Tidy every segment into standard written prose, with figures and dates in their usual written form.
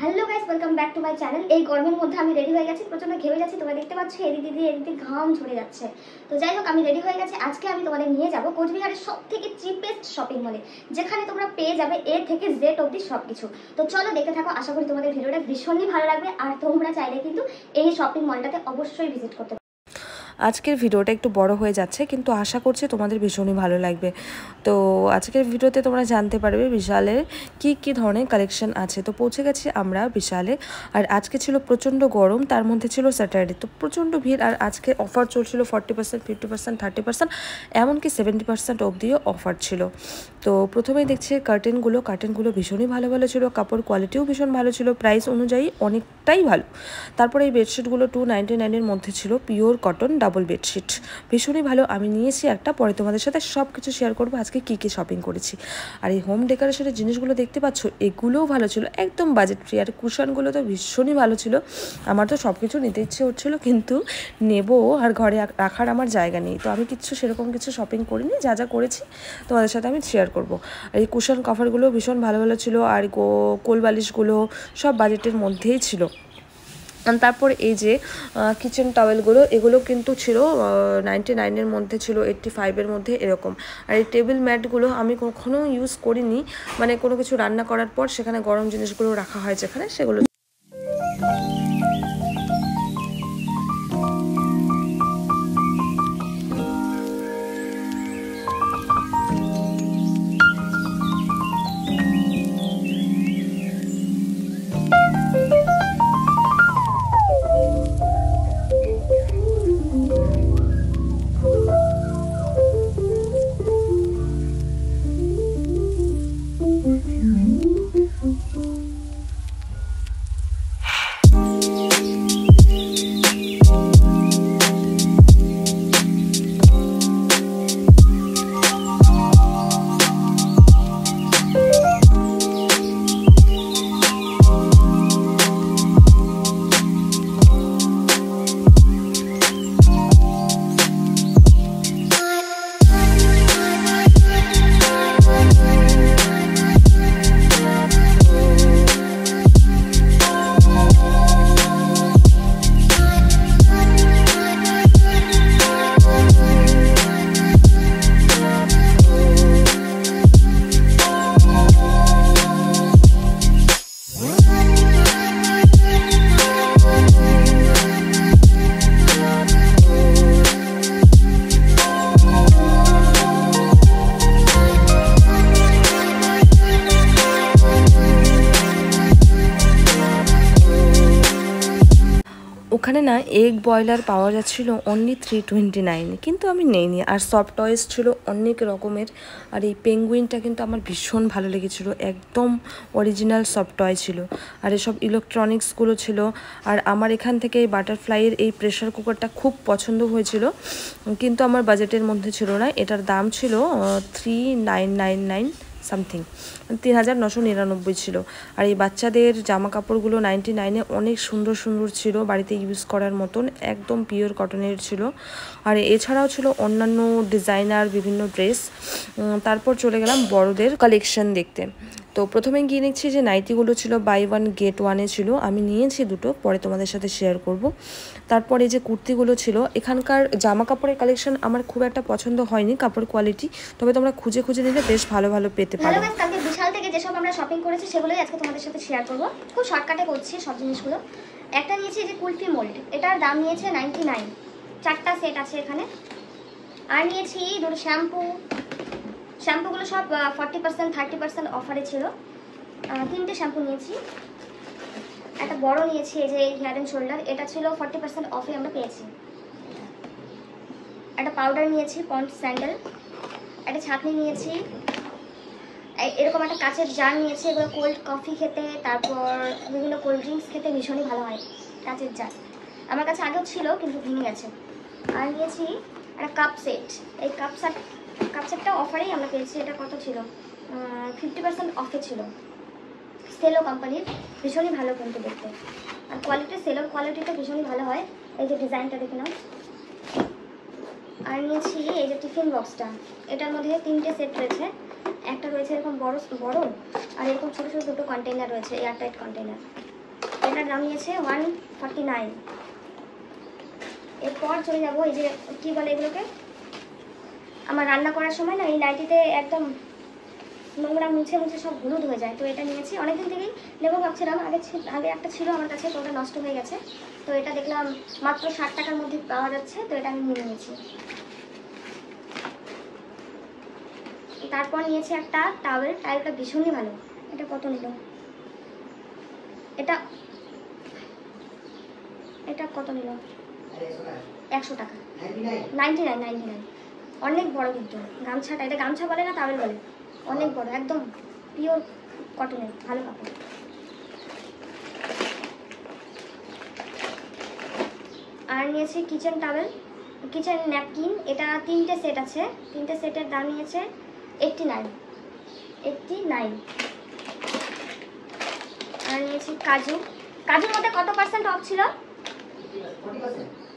Hello guys, welcome back to my channel. এই গরমের মধ্যে আমি রেডি হয়ে গেছি, প্রচন্ড ঘেমে যাচ্ছি। তোমরা দেখতে পাচ্ছ এদিক দিয়ে ঘাম ঝরে যাচ্ছে। তো যাই হোক, আমি রেডি হয়ে গেছি। আজকে আমি তোমাদের নিয়ে যাব কোচবিহারের সব থেকে চিপেস্ট শপিং মলে, যেখানে তোমরা পেয়ে যাবে এ থেকে জেড অবধি সবকিছু। তো চলো দেখতে থাকো, আশা করি তোমাদের ভিডিওটা ভীষণই ভালো লাগবে। আর তোমরা চাইলে কিন্তু এই শপিং মলটাতে অবশ্যই ভিজিট করতে। আজকের ভিডিওটা একটু বড় হয়ে যাচ্ছে, কিন্তু আশা করছি তোমাদের ভীষণই ভালো লাগবে। তো আজকের ভিডিওতে তোমরা জানতে পারবে বিশালের কি ধরনের কালেকশন আছে। তো পৌঁছে গেছি আমরা বিশালে। আর আজকে ছিল প্রচণ্ড গরম, তার মধ্যে ছিল স্যাটারডে, তো প্রচণ্ড ভিড়। আর আজকে অফার চলছিল 40%, 50%, 30%, এমনকি 70% অবধিও অফার ছিল। তো প্রথমেই দেখছি কার্টেনগুলো ভীষণই ভালো ছিল, কাপড় কোয়ালিটিও ভীষণ ভালো ছিল, প্রাইস অনুযায়ী অনেকটাই ভালো। তারপরে এই বেডশিটগুলো 299-এর মধ্যে ছিল, পিওর কটন ডাবল বেডশিট, ভীষণই ভালো। আমি নিয়েছি একটা, পরে তোমাদের সাথে সব কিছু শেয়ার করবো আজকে কী শপিং করেছি। আর এই হোম ডেকোরেশনের জিনিসগুলো দেখতে পাচ্ছ, এগুলোও ভালো ছিল, একদম বাজেট ফ্রি। আর কুশনগুলো তো ভীষণই ভালো ছিল। আমার তো সব কিছু নিতে ইচ্ছে হচ্ছিলো, কিন্তু নেবো আর ঘরে রাখার আমার জায়গা নেই। তো আমি সেরকম কিছু শপিং করিনি, যা করেছি তোমাদের সাথে আমি শেয়ার করবো। আর এই কুশন কভারগুলো ভীষণ ভালো ছিল। আর কোল বালিশগুলো সব বাজেটের মধ্যেই ছিল। তারপর এই যে কিচেন টাওয়েলগুলো, এগুলো কিন্তু ছিল 99-এর মধ্যে, ছিল 85-এর মধ্যে এরকম। আর এই টেবিল ম্যাটগুলো আমি কখনো ইউজ করিনি, মানে কোনো কিছু রান্না করার পর সেখানে গরম জিনিসগুলো রাখা হয় যেখানে, সেগুলো। ওখানে না এগ বয়লার পাওয়া যাচ্ছিল অনলি 329, কিন্তু আমি নেইনি। আর সফট টয়েস ছিল অনেক রকমের। আর এই পেঙ্গুইনটা কিন্তু আমার ভীষণ ভালো লেগেছিল, একদম অরিজিনাল সফট টয় ছিল। আর এসব ইলেকট্রনিক্সগুলো ছিল। আর আমার এখান থেকে এই বাটারফ্লাইয়ের এই প্রেশার কুকারটা খুব পছন্দ হয়েছিল, কিন্তু আমার বাজেটের মধ্যে ছিল না। এটার দাম ছিল 3999 সামথিং, 3999 ছিল। আর এই বাচ্চাদের জামা কাপড়গুলো 99-এ অনেক সুন্দর ছিল, বাড়িতে ইউজ করার মতন, একদম পিওর কটনের ছিল। আর এছাড়াও ছিল অন্যান্য ডিজাইনার বিভিন্ন ড্রেস। তারপর চলে গেলাম বড়দের কালেকশন দেখতে। তো প্রথমে গিয়ে দেখছি যে নাইটিগুলো ছিল বাই 1 get 1-এ ছিল, আমি নিয়েছি দুটো, পরে তোমাদের সাথে শেয়ার করব। তারপরে যে কুর্তিগুলো ছিল, এখানকার জামা কাপড়ের কালেকশন আমার খুব একটা পছন্দ হয়নি, কাপড় কোয়ালিটি, তবে তোমরা খুঁজে নিলে বেশ ভালো পেতে পারো। কালকে বিশাল থেকে যেসব আমরা শপিং করেছি সেগুলোই আজকে তোমাদের সাথে শেয়ার করব। খুব শর্টকাটে করছি সব জিনিসগুলো। একটা নিয়েছি যে কুলফি মোল্ড, এটার দাম নিয়েছে 99, 4টা সেট আছে এখানে। আর নিয়েছি দুটো শ্যাম্পুগুলো সব 40%, 30% অফারে ছিল। 3টে শ্যাম্পু নিয়েছি। একটা বড় নিয়েছি, এই যে হেয়ার অ্যান্ড শোল্ডার, এটা ছিল 40% অফে আমরা পেয়েছি। একটা পাউডার নিয়েছি, পন্ড স্যান্ডেল। একটা ছাঁকনি নিয়েছি, এরকম একটা কাচের জার নিয়েছি, এগুলো কোল্ড কফি খেতে, তারপর বিভিন্ন কোল্ড ড্রিঙ্কস খেতে ভীষণই ভালো হয় কাচের জার। আমার কাছে আগেও ছিল, কিন্তু ভেঙে গেছে। আর নিয়েছি একটা কাপ সেট। এই কাপ সেটটা অফারেই আমরা পেয়েছি। এটা কত ছিল? 50% অফে ছিল। সেলো কোম্পানির, ভীষণই ভালো কিন্তু দেখতে। আর সেলোর কোয়ালিটিটা ভীষণই ভালো হয়। এই যে ডিজাইনটা দেখে নাও। আর নিয়েছি এই যে টিফিন বক্সটা, এটার মধ্যে 3টে সেট রয়েছে। একটা রয়েছে এরকম বড় বড়, আর এরকম ছোট ছোট দুটো কন্টেইনার রয়েছে, এয়ারটাইট কন্টেইনার। এটার দাম নিয়েছে 149। এরপর চলে যাবো এই যে কী বলে এগুলোকে, আমার রান্না করার সময় না এই নাইটিতে একদম নোংরা মুছে মুছে সব হলুদ হয়ে যায়। তো এটা নিয়েছি, অনেকদিন থেকেই নেবো ভাবছিলাম, আগে একটা ছিল আমার কাছে, তো ওটা নষ্ট হয়ে গেছে। তো এটা দেখলাম মাত্র 60 টাকার মধ্যে পাওয়া যাচ্ছে, তো এটা আমি নিয়ে নিয়েছি। তারপর নিয়েছি একটা টাওয়েলটা ভীষণই ভালো। এটা কত নিল, এটা কত নিল, 100 টাকা, 99। অনেক বড় কিন্তু গামছাটা, এটা গামছা বলে না টাওয়েল বলে, অনেক বড়, একদম পিওর কটনের ভালো কাপড়। আর নিয়েছি কিচেন ন্যাপকিন, এটা 3টে সেট আছে, 3টে সেটের দাম নিয়েছে 89। আর নিয়েছি কাজুর মধ্যে কত পার্সেন্ট অফ ছিল,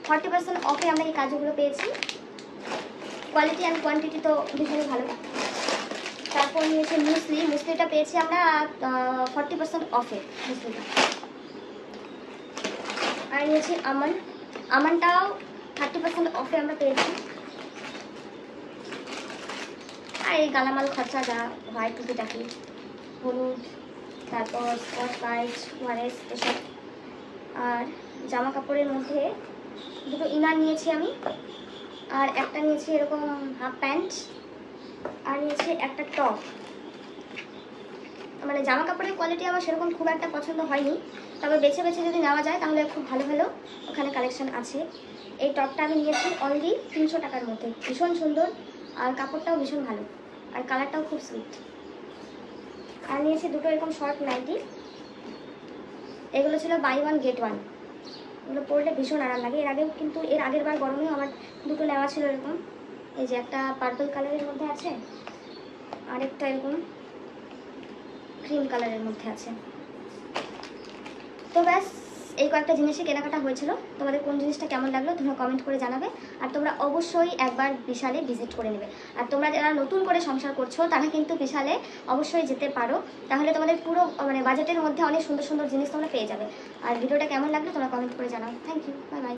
40% অফে আমরা এই কাজুগুলো পেয়েছি। কোয়ালিটি অ্যান্ড কোয়ান্টিটি তো ভীষণই ভালো। তারপর নিয়েছি মুসলিটা পেয়েছি আমরা 40% অফে মুসলিটা। আর নিয়েছি আমনটাও 30% অফে আমরা পেয়েছি। আর এই গালামাল খরচা যা হয় টুকিটাকি, হলুদ, তারপর স্কচ ব্রাইট, ওয়ারেস এসব। আর জামা কাপড়ের মধ্যে দুটো ইনার নিয়েছি আমি, আর একটা নিয়েছি এরকম হাফ প্যান্ট, আর নিয়েছি একটা টপ। মানে জামা কাপড়ের কোয়ালিটি আমার সেরকম খুব একটা পছন্দ হয়নি, তবে বেছে বেছে যদি নেওয়া যায় তাহলে খুব ভালো ভালো ওখানে কালেকশন আছে। এই টপটা আমি নিয়েছি অনলি 300 টাকার মধ্যে, ভীষণ সুন্দর, আর কাপড়টাও ভীষণ ভালো, আর কালারটাও খুব সুইট। আর নিয়েছি দুটো এরকম শর্ট নাইটি, এগুলো ছিল বাই 1 গেট 1। এগুলো পরলে ভীষণ আরাম লাগে। এর আগের বার গরমেও আমার দুটো নেওয়া ছিল এরকম, এই যে একটা পার্পল কালারের মধ্যে আছে, আরেকটা এরকম ক্রিম কালারের মধ্যে আছে। তো ব্যাস এই কয়েকটা জিনিসই কেনাকাটা হয়েছিল। তোমাদের কোন জিনিসটা কেমন লাগলো তোমরা কমেন্ট করে জানাবে, আর তোমরা অবশ্যই একবার বিশালে ভিজিট করে নেবে। আর তোমরা যারা নতুন করে সংসার করছো তারা কিন্তু বিশালে অবশ্যই যেতে পারো, তাহলে তোমাদের পুরো মানে বাজেটের মধ্যে অনেক সুন্দর সুন্দর জিনিস তোমরা পেয়ে যাবে। আর ভিডিওটা কেমন লাগলো তোমরা কমেন্ট করে জানাও। Thank you, bye by.